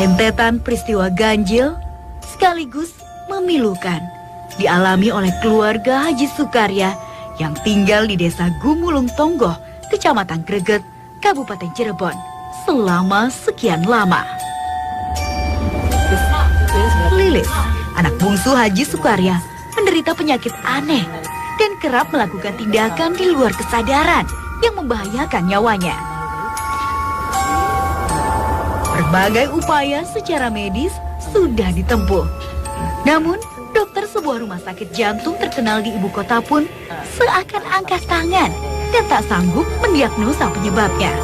Rentetan peristiwa ganjil sekaligus memilukan dialami oleh keluarga Haji Sukarya yang tinggal di desa Gumulung Tonggoh, Kecamatan Greget, Kabupaten Cirebon selama sekian lama. Lilis, anak bungsu Haji Sukarya, menderita penyakit aneh dan kerap melakukan tindakan di luar kesadaran yang membahayakan nyawanya. Berbagai upaya secara medis sudah ditempuh. Namun, dokter sebuah rumah sakit jantung terkenal di ibu kota pun seakan angkat tangan dan tak sanggup mendiagnosa penyebabnya.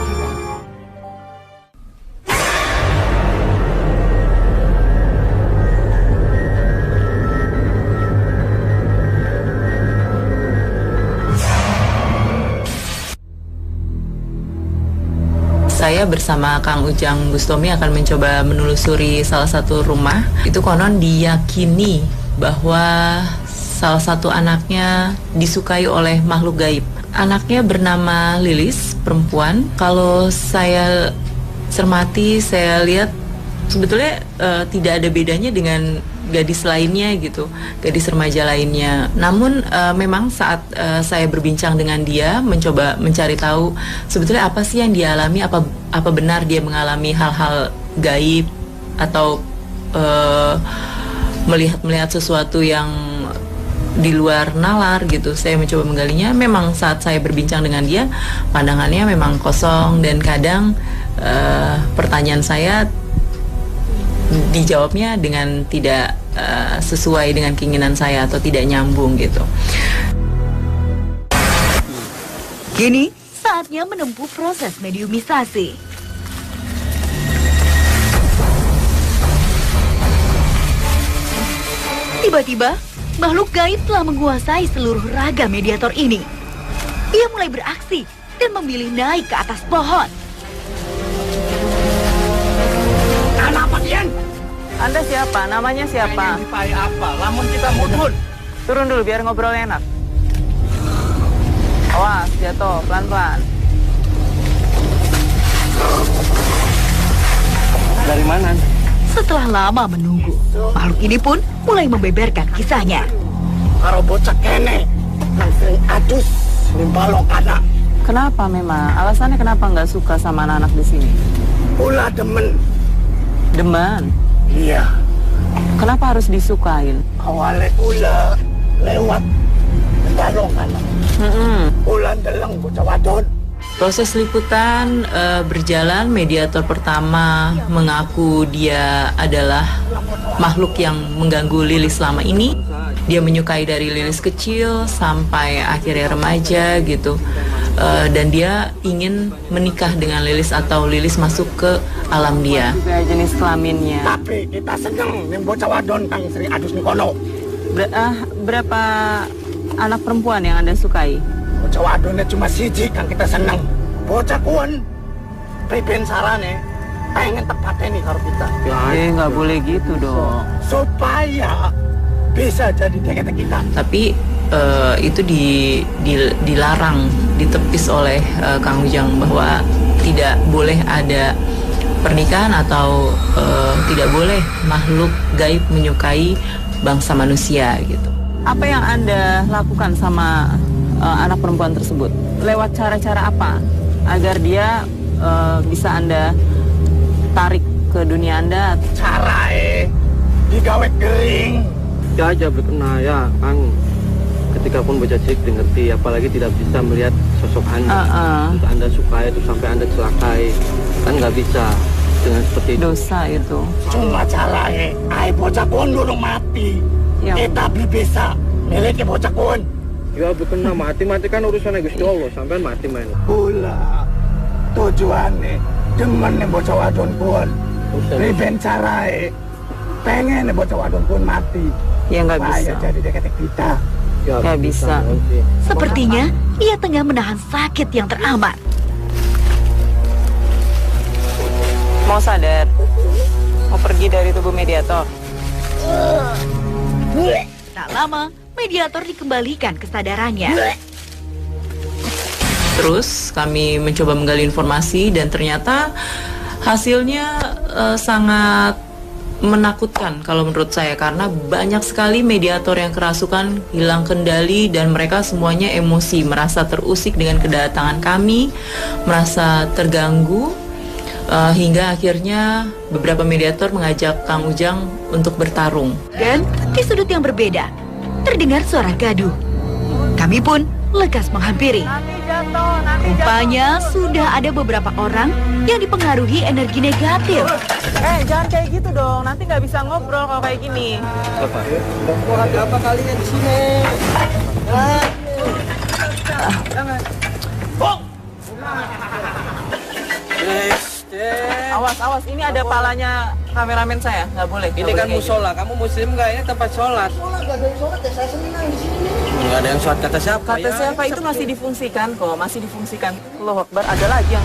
Saya bersama Kang Ujang Bustomi akan mencoba menelusuri salah satu rumah. Itu konon diyakini bahwa salah satu anaknya disukai oleh makhluk gaib. Anaknya bernama Lilis, perempuan. Kalau saya cermati, saya lihat sebetulnya tidak ada bedanya dengan gadis lainnya gitu, gadis remaja lainnya. Namun memang saat saya berbincang dengan dia, mencoba mencari tahu sebetulnya apa sih yang dia alami, apa benar dia mengalami hal-hal gaib atau melihat sesuatu yang di luar nalar gitu. Saya mencoba menggalinya. Memang saat saya berbincang dengan dia, pandangannya memang kosong dan kadang pertanyaan saya dijawabnya dengan tidak sesuai dengan keinginan saya atau tidak nyambung gitu. Kini saatnya menempuh proses mediumisasi. Tiba-tiba, makhluk gaib telah menguasai seluruh raga mediator ini. Ia mulai beraksi dan memilih naik ke atas pohon. Apa Kian? Anda siapa? Namanya siapa? Pengen apa? Lamun kita mudun. Turun dulu biar ngobrol enak. Awas, jatuh, pelan-pelan. Dari mana? Setelah lama menunggu, makhluk ini pun mulai membeberkan kisahnya. Karo bocah kene yang sering adus nimbalo kana. Kenapa memang? Alasannya kenapa nggak suka sama anak-anak di sini? Ulah demen. Demen? Iya. Kenapa harus disukain? Awalnya ulah lewat nimbalo kana. Ulah deleng bocah wadon. Proses liputan berjalan. Mediator pertama mengaku dia adalah makhluk yang mengganggu Lilis selama ini. Dia menyukai dari Lilis kecil sampai akhirnya remaja gitu. Dan dia ingin menikah dengan Lilis atau Lilis masuk ke alam dia. Juga jenis kelaminnya. Tapi kita seneng nih bocah wadon kang sering adus nih kono. Berapa anak perempuan yang Anda sukai? Bocah wadonnya cuma siji kang kita seneng. Bocah kuon priben sarane pengen tepatnya nih karo kita. Nggak boleh gitu dong. Supaya bisa jadi deket kita. Tapi itu dilarang, ditepis oleh Kang Ujang bahwa tidak boleh ada pernikahan atau tidak boleh makhluk gaib menyukai bangsa manusia gitu. Apa yang Anda lakukan sama anak perempuan tersebut? Lewat cara-cara apa agar dia bisa Anda tarik ke dunia Anda? Cara digawe kering. Ya aja berkena ya Kang. Ketika pun bocah cilik ngerti, apalagi tidak bisa melihat sosok Anda. Untuk Anda sukai itu sampai Anda celakai, kan nggak bisa dengan seperti itu. Dosa itu. Cuma cara bocah kuon durung mati. Ya. Kita bisa miliknya bocah kuon. Ya berkena mati kan urusannya Gusti Allah, sampai mati main. Pula tujuannya demen nih bocah wadon kuon. Riben cara pengen nih bocah wadon kuon mati. Ya nggak bisa. Jadi deket kita. Nggak bisa. Sepertinya ia tengah menahan sakit yang teramat. Mau sadar? Mau pergi dari tubuh mediator? Tak lama, mediator dikembalikan kesadarannya. Terus kami mencoba menggali informasi dan ternyata Hasilnya sangat menakutkan kalau menurut saya, karena banyak sekali mediator yang kerasukan, hilang kendali, dan mereka semuanya emosi, merasa terusik dengan kedatangan kami, merasa terganggu, hingga akhirnya beberapa mediator mengajak Kang Ujang untuk bertarung. Dan di sudut yang berbeda, terdengar suara gaduh. Kami pun lekas menghampiri. Rupanya sudah ada beberapa orang yang dipengaruhi energi negatif. Jangan kayak gitu dong, nanti nggak bisa ngobrol kalau kayak gini. Apa kalian di sini? Awas, ini ada palanya kameramen saya, nggak boleh. Ini kan musola, kamu muslim nggak? Ini tempat sholat. Nggak ada yang sholat ya, saya senang di sini. Nggak ada yang sholat, kata siapa? Kata siapa itu masih difungsikan kok, masih difungsikan. Allahu Akbar, ada lagi yang...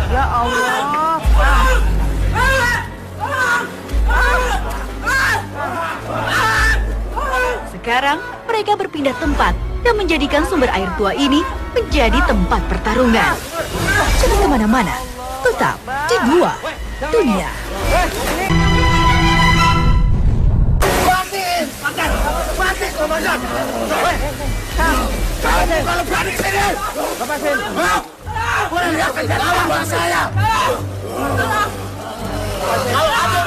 Ya Allah. Sekarang mereka berpindah tempat dan menjadikan sumber air tua ini menjadi tempat pertarungan. Jangan kemana-mana, tetap di Dua Dunia. Mati, komandan! Kamu kalau berani ke sini! Lepasin! Boleh lihat lawan saya! Kalau ada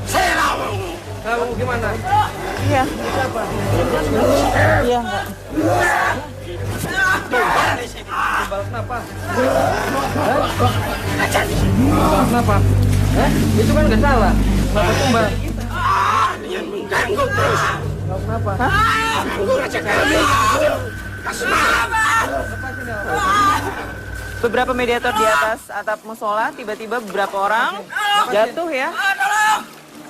saya lawan! Kamu gimana? Iya. Iya, enggak. Kenapa? Kenapa? Itu kan nggak salah. Kenapa tumbal? Dia mengganggu terus. Kenapa? Ganggu raja kami. Beberapa mediator di atas atap musola, tiba-tiba beberapa orang jatuh ya.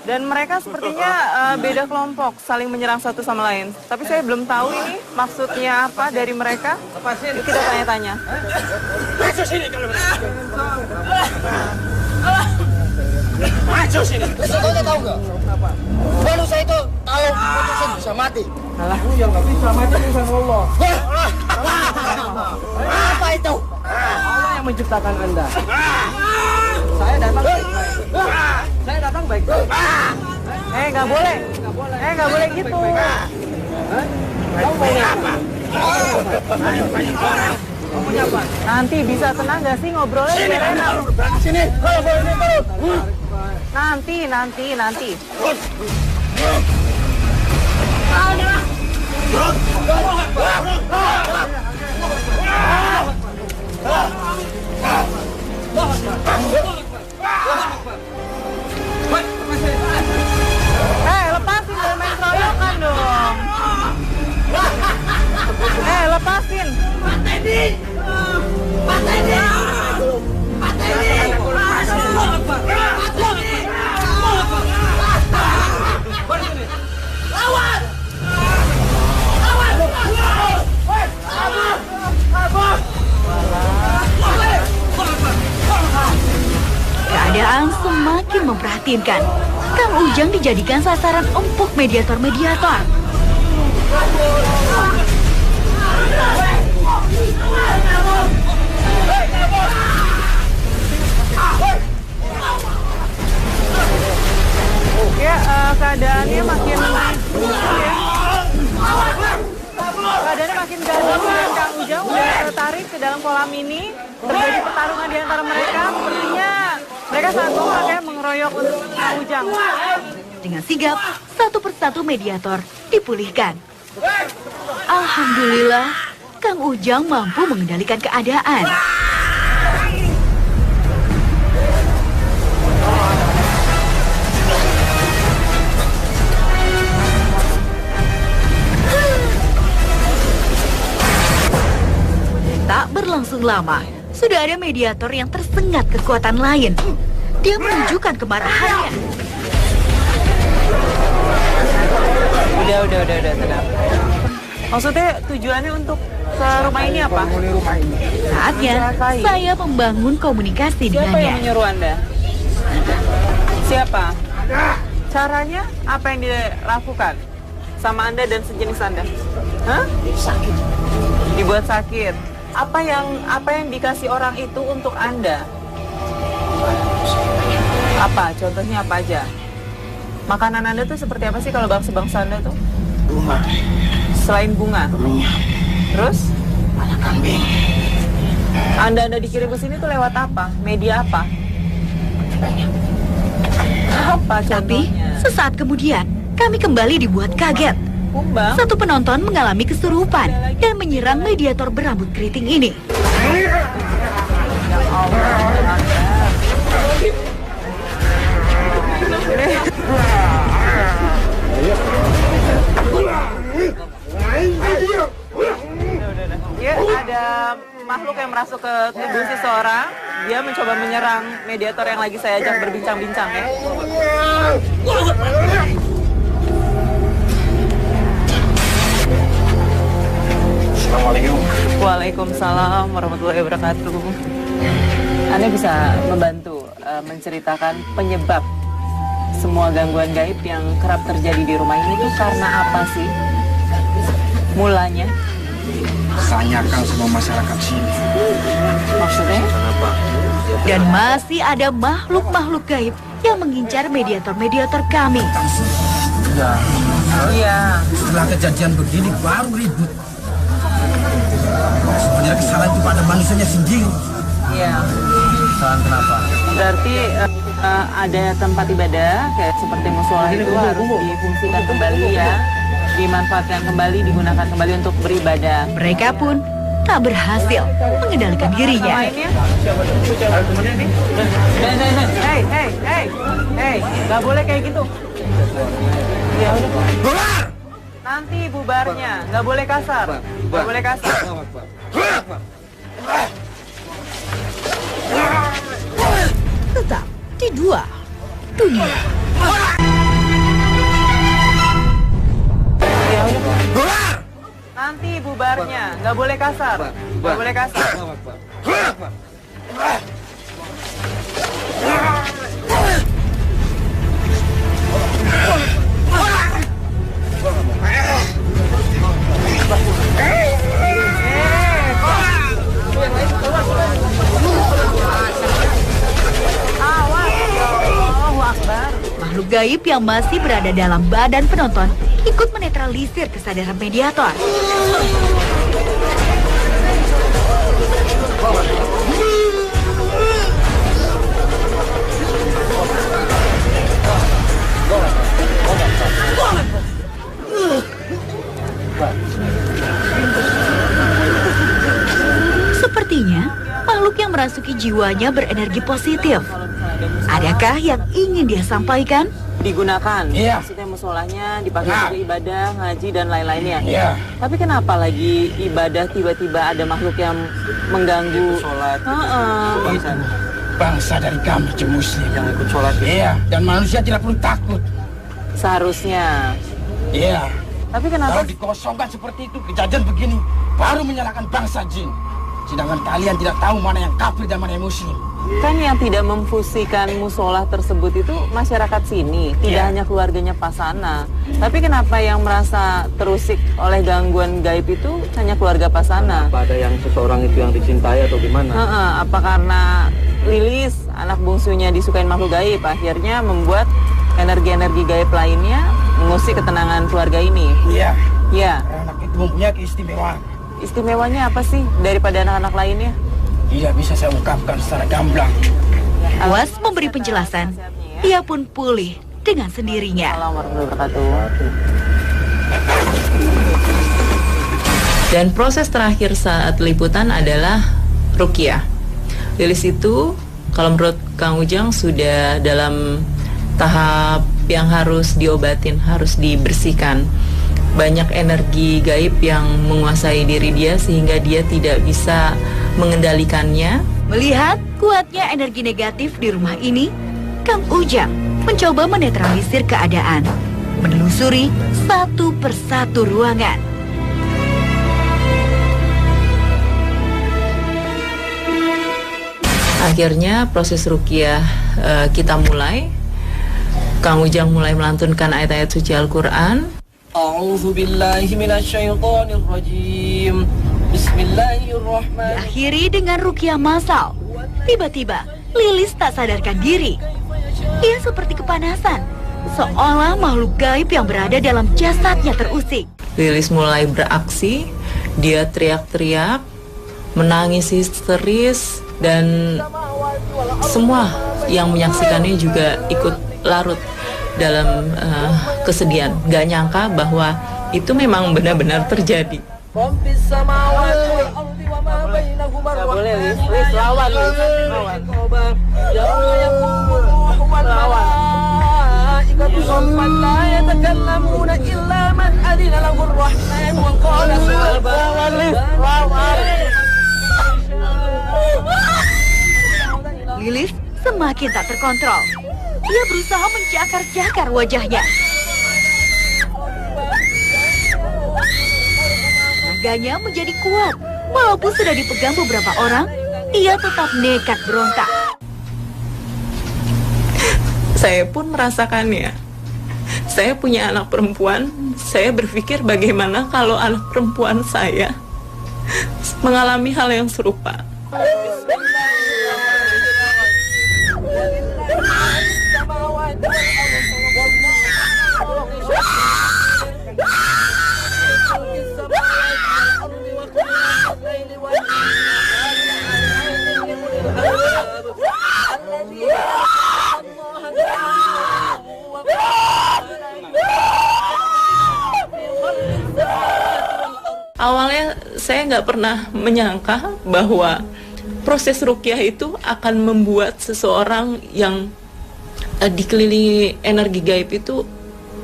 Dan mereka sepertinya beda kelompok, saling menyerang satu sama lain. Tapi saya belum tahu ini maksudnya apa dari mereka. Kita tanya-tanya. Maju sini kalau berani. Maju sini. Resikonya tahu nggak? Kenapa? Bonus saya itu kalau putusin bisa mati. Alah, ya nggak bisa mati urusan Allah. Apa itu? Allah yang menciptakan Anda. Saya datang baik-baik. Saya datang baik-baik. Nggak boleh. Nggak boleh gitu. Kamu maunya apa? Kamu punya apa? Nanti bisa tenang nggak sih ngobrolnya biar enak. Sini. Nanti. Lepasin, jangan main keroyokan dong. Lepasin. Keadaan semakin memprihatinkan. Kang Ujang dijadikan sasaran empuk mediator-mediator. Ya, keadaannya makin keadaannya makin gaduh dan Kang Ujang udah tertarik ke dalam kolam ini. Terjadi pertarungan di antara mereka. Sepertinya mereka sangat kompak ya mengeroyok untuk Kang Ujang. Dengan sigap, satu persatu mediator dipulihkan. Alhamdulillah, Kang Ujang mampu mengendalikan keadaan. Tak berlangsung lama, sudah ada mediator yang tersengat kekuatan lain. Dia menunjukkan kemarahannya. Udah, tenang. Maksudnya tujuannya untuk ke rumah ini apa? Saatnya saya membangun komunikasi Siapa yang dengannya. menyuruh Anda? Siapa? Caranya apa yang dilakukan? sama Anda dan sejenis Anda? Hah? Sakit. Dibuat sakit. Apa yang dikasih orang itu untuk Anda? Apa? Contohnya apa aja? Makanan Anda tuh seperti apa sih kalau bangsa-bangsa Anda tuh? Bunga. Selain bunga? Minyak. Terus? Banyak kambing. Anda dikirim ke sini tuh lewat apa? Media apa? Apa Tapi contohnya? sesaat kemudian kami kembali dibuat kaget. Kumbang? Satu penonton mengalami kesurupan dan menyerang mediator berambut keriting ini. Ya, ada makhluk yang masuk ke tubuh seseorang. Dia mencoba menyerang mediator yang lagi saya ajak berbincang-bincang ya. Assalamualaikum. Waalaikumsalam warahmatullahi wabarakatuh. Anda bisa membantu menceritakan penyebab semua gangguan gaib yang kerap terjadi di rumah ini itu karena apa sih? Mulanya? Tanyakan semua masyarakat sini. Maksudnya? Kenapa? Dan masih ada makhluk-makhluk gaib yang mengincar mediator-mediator kami. Iya. Setelah kejadian begini baru ribut. Sebenarnya kesalahan itu pada manusianya sendiri. Iya. Kesalahan kenapa? Berarti ada tempat ibadah kayak seperti musola itu harus difungsikan kembali ya, dimanfaatkan kembali, digunakan kembali untuk beribadah. Mereka pun tak berhasil mengendalikan dirinya. Lainnya? Hei, nggak boleh kayak gitu. Ya udah. Nanti bubarnya, nggak boleh kasar, nggak boleh kasar. Tetap di dua dunia. Ya udah. Nanti bubarnya, nggak boleh kasar, nggak boleh kasar. Makhluk gaib yang masih berada dalam badan penonton ikut menetralisir kesadaran mediator. Sepertinya makhluk yang merasuki jiwanya berenergi positif. Adakah yang ingin dia sampaikan? Digunakan, Iya. maksudnya musolahnya dipakai Nah. untuk ibadah, ngaji dan lain-lainnya. Iya. Tapi kenapa lagi ibadah tiba-tiba ada makhluk yang mengganggu? Sholat. Heeh. Bangsa dari kami Jemaah Muslim. Yang ikut sholat. Iya, dan manusia tidak perlu takut. Seharusnya. Iya. Tapi kenapa? Kalau dikosongkan seperti itu, kejadian begini, baru menyalahkan bangsa jin. Sedangkan kalian tidak tahu mana yang kafir dan mana yang muslim. Kan yang tidak memfusikan musola tersebut itu masyarakat sini, tidak Iya. hanya keluarganya Pasana. Tapi kenapa yang merasa terusik oleh gangguan gaib itu hanya keluarga Pasana? Apa ada yang seseorang itu yang dicintai atau gimana? Heeh, apa karena Lilis, anak bungsunya disukain makhluk gaib, akhirnya membuat energi-energi gaib lainnya mengusik ketenangan keluarga ini? Iya. Ya, Anak itu mempunyai keistimewaan. istimewanya apa sih daripada anak-anak lainnya? Tidak bisa saya ungkapkan secara gamblang. Puas memberi penjelasan, ia pun pulih dengan sendirinya. Assalamualaikum warahmatullahi wabarakatuh. Dan proses terakhir saat liputan adalah ruqyah. Lilis itu kalau menurut Kang Ujang sudah dalam tahap yang harus diobatin, harus dibersihkan. Banyak energi gaib yang menguasai diri dia sehingga dia tidak bisa mengendalikannya. Melihat kuatnya energi negatif di rumah ini, Kang Ujang mencoba menetralisir keadaan, menelusuri satu persatu ruangan. Akhirnya proses ruqyah kita mulai. Kang Ujang mulai melantunkan ayat-ayat suci Al-Quran. A'udzu billahi minasyaitonir rajim. Bismillahirrahmanirrahim. Diakhiri dengan ruqyah massal. Tiba-tiba, Lilis tak sadarkan diri. Ia seperti kepanasan, seolah makhluk gaib yang berada dalam jasadnya terusik. Lilis mulai beraksi, dia teriak-teriak, menangis histeris, dan semua yang menyaksikannya juga ikut larut dalam kesedihan. Gak nyangka bahwa itu memang benar-benar terjadi. Gak boleh, Lis, lawan, Lilis semakin tak terkontrol. Ia berusaha menjakar-jakar wajahnya. Naganya menjadi kuat. Walaupun sudah dipegang beberapa orang, ia tetap nekat berontak. Saya pun merasakannya. Saya punya anak perempuan. Saya berpikir bagaimana kalau anak perempuan saya mengalami hal yang serupa. Awalnya saya nggak pernah menyangka bahwa proses ruqyah itu akan membuat seseorang yang dikelilingi energi gaib itu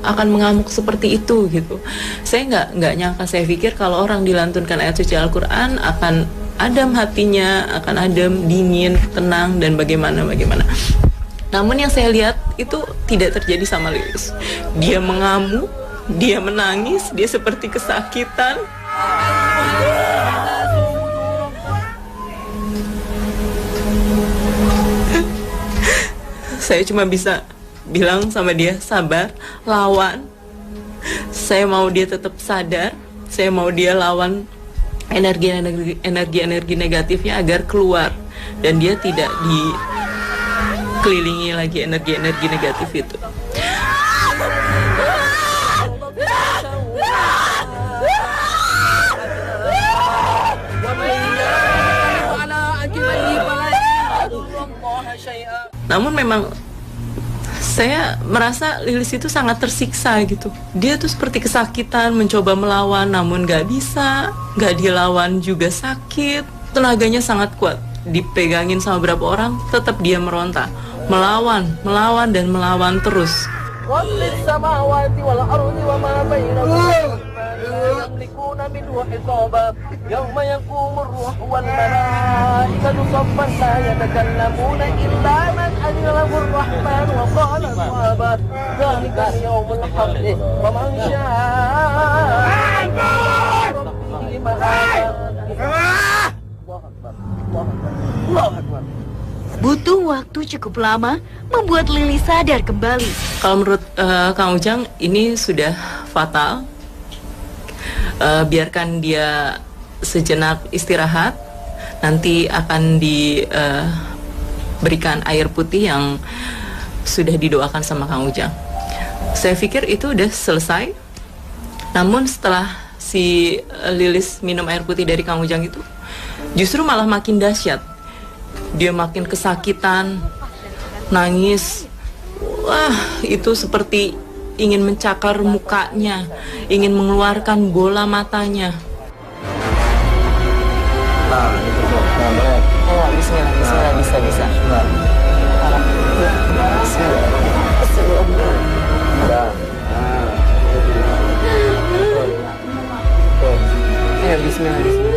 akan mengamuk seperti itu gitu. Saya nggak nyangka. Saya pikir kalau orang dilantunkan ayat suci Al-Quran akan adem hatinya, akan adem, dingin, tenang, dan bagaimana. Namun yang saya lihat itu tidak terjadi sama Lilis. Dia mengamuk, dia menangis, dia seperti kesakitan. Saya cuma bisa bilang sama dia, sabar, lawan. Saya mau dia tetap sadar, saya mau dia lawan energi negatifnya agar keluar dan dia tidak dikelilingi lagi energi negatif itu. Namun memang saya merasa Lilis itu sangat tersiksa gitu. Dia tuh seperti kesakitan, mencoba melawan namun gak bisa, gak dilawan juga sakit. Tenaganya sangat kuat, dipegangin sama beberapa orang, tetap dia meronta, melawan dan melawan terus. Butuh waktu cukup lama membuat Lilis sadar kembali. Kalau menurut Kang Ujang ini sudah fatal. Biarkan dia sejenak istirahat. Nanti akan diberikan air putih yang sudah didoakan sama Kang Ujang. Saya pikir itu udah selesai. Namun setelah si Lilis minum air putih dari Kang Ujang itu, justru malah makin dahsyat. Dia makin kesakitan, nangis. Wah, itu seperti ingin mencakar mukanya, ingin mengeluarkan bola matanya. Nah, itu tuh. Nah, boleh. Oh, bismillah, bisa. Nah. Udah. Ya, bismillah.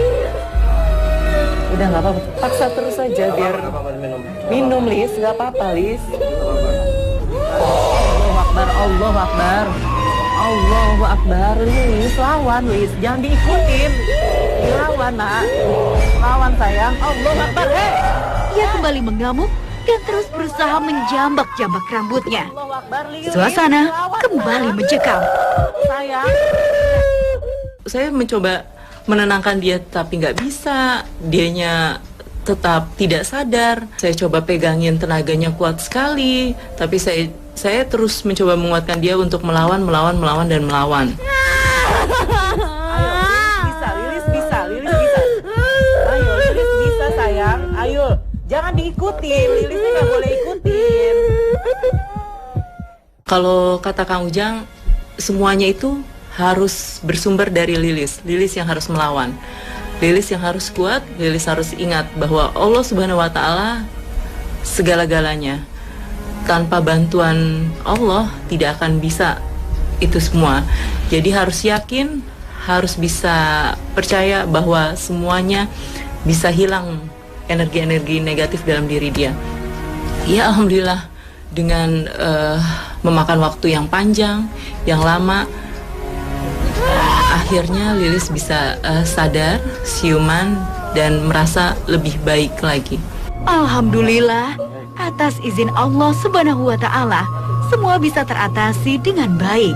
Udah nggak apa-apa, paksa terus saja biar minum, Lis, nggak apa-apa, Lis. Allahu Akbar, Lis, lawan, Lis, jangan diikutin, dilawan, nak, lawan sayang, Allahu Akbar, Ia kembali mengamuk dan terus berusaha menjambak-jambak rambutnya. Suasana kembali mencekam. Saya mencoba menenangkan dia, tapi nggak bisa. Dianya tetap tidak sadar. Saya coba pegangin, tenaganya kuat sekali, tapi saya terus mencoba menguatkan dia untuk melawan. Lilis bisa. Ayo, Lilis bisa sayang. Ayo, jangan diikutin. Lilis nggak boleh ikutin. Kalau kata Kang Ujang, semuanya itu harus bersumber dari Lilis. Lilis yang harus melawan. Lilis yang harus kuat. Lilis harus ingat bahwa Allah Subhanahu wa Ta'ala segala-galanya. Tanpa bantuan Allah tidak akan bisa itu semua. Jadi harus yakin, harus bisa percaya bahwa semuanya bisa hilang energi-energi negatif dalam diri dia. Ya alhamdulillah, dengan memakan waktu yang panjang, yang lama, akhirnya Lilis bisa sadar, siuman, dan merasa lebih baik lagi. Alhamdulillah, atas izin Allah Subhanahu wa Ta'ala, semua bisa teratasi dengan baik.